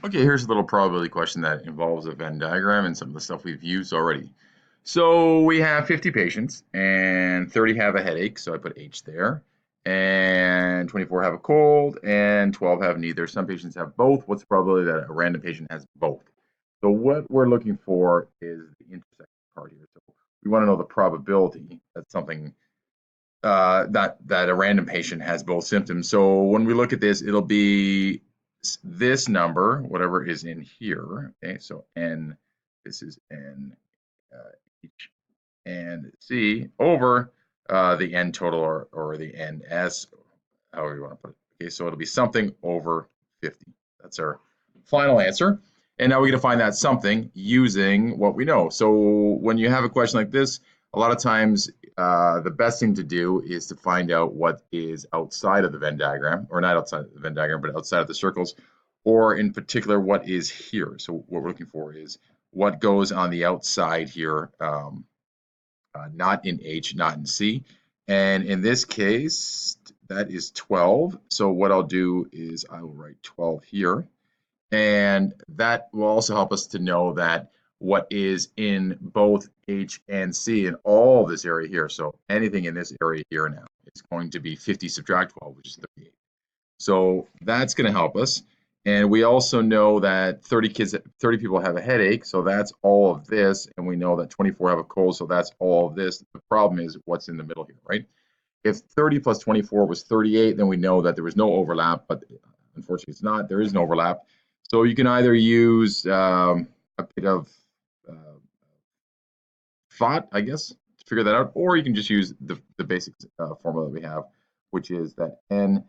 Okay, here's a little probability question that involves a Venn diagram and some of the stuff we've used already. So we have 50 patients and 30 have a headache, so I put H there. And 24 have a cold and 12 have neither. Some patients have both. What's the probability that a random patient has both? So what we're looking for is the intersection part here. So we want to know the probability that something that a random patient has both symptoms. So when we look at this, it'll be this number, whatever is in here. Okay, so n, this is n h and c over the n total or the ns, however you want to put it. Okay, so it'll be something over 50. That's our final answer. And now we're going to find that something using what we know. So when you have a question like this, a lot of times the best thing to do is to find out what is outside of the Venn diagram, or not outside of the Venn diagram, but outside of the circles, or in particular, what is here. So what we're looking for is what goes on the outside here, not in H, not in C. And in this case, that is 12. So what I'll do is I will write 12 here. And that will also help us to know that what is in both H and C in all this area here. So anything in this area here now is going to be 50 subtract 12, which is 38. So that's going to help us. And we also know that 30 people have a headache, so that's all of this. And we know that 24 have a cold, so that's all of this. The problem is what's in the middle here, right? If 30 plus 24 was 38, then we know that there was no overlap, but unfortunately it's not. There is no overlap. So you can either use a bit of uh, thought, I guess, to figure that out, or you can just use the basic formula that we have, which is that NA,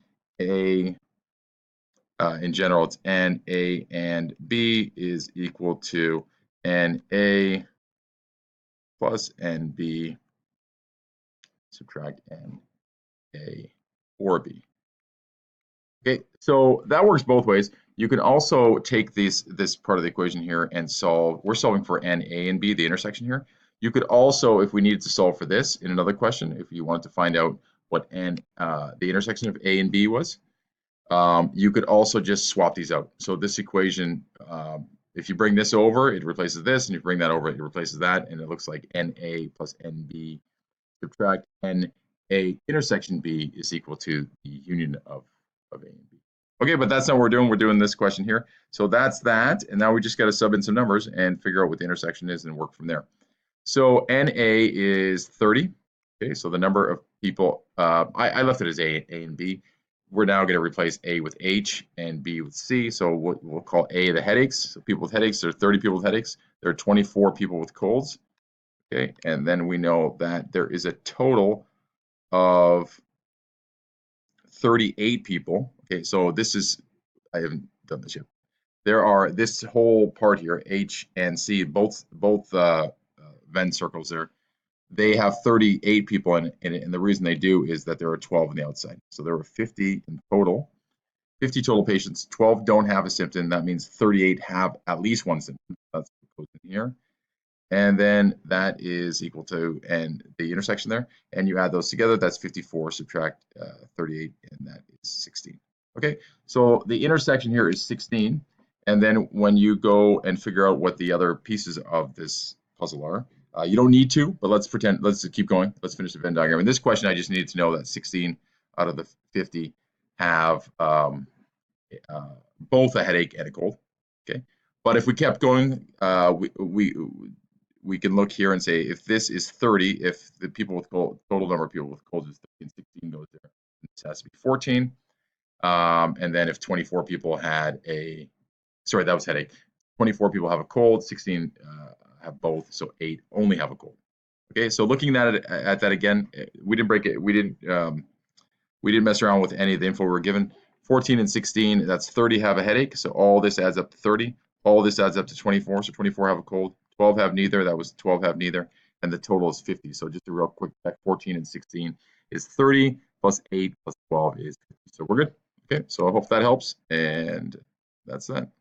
in general, it's NA and B is equal to NA plus NB subtract NA or B. Okay, so that works both ways. You can also take this part of the equation here and solve. We're solving for NA and B, the intersection here. You could also, if we needed to solve for this in another question, if you wanted to find out what the intersection of A and B was, you could also just swap these out. So this equation, if you bring this over, it replaces this, and if you bring that over, it replaces that, and it looks like NA plus NB subtract NA intersection B is equal to the union of A and B. Okay, but that's not what we're doing. We're doing this question here. So that's that, and now we just got to sub in some numbers and figure out what the intersection is and work from there. So NA is 30. Okay, so the number of people, I left it as A and B. We're now going to replace A with H and B with C. So we'll call A the headaches. So people with headaches, there are 30 people with headaches. There are 24 people with colds. Okay, and then we know that there is a total of 38 people. Okay, so this is, I haven't done this yet. There are this whole part here, H and C, both Venn circles there. They have 38 people in it, and the reason they do is that there are 12 on the outside. So there were 50 in total, 50 total patients. 12 don't have a symptom. That means 38 have at least one symptom. That's what goes in here. And then that is equal to, and the intersection there, and you add those together, that's 54, subtract 38, and that is 16. Okay, so the intersection here is 16, and then when you go and figure out what the other pieces of this puzzle are, you don't need to, but let's pretend, let's keep going. Let's finish the Venn diagram. In this question, I just needed to know that 16 out of the 50 have both a headache and a cold. Okay, but if we kept going, we can look here and say if this is 30, if the people with cold, total number of people with cold is 30 and 16 goes there, this has to be 14. And then if 24 people had a, sorry, that was headache. 24 people have a cold, 16 have both, so 8 only have a cold. Okay, so looking at that again, we didn't break it. We didn't mess around with any of the info we were given. 14 and 16, that's 30 have a headache, so all this adds up to 30. All this adds up to 24, so 24 have a cold. 12 have neither, that was 12 have neither, and the total is 50. So just a real quick check, 14 and 16 is 30, plus 8 plus 12 is 50. So we're good. Okay, so I hope that helps, and that's that.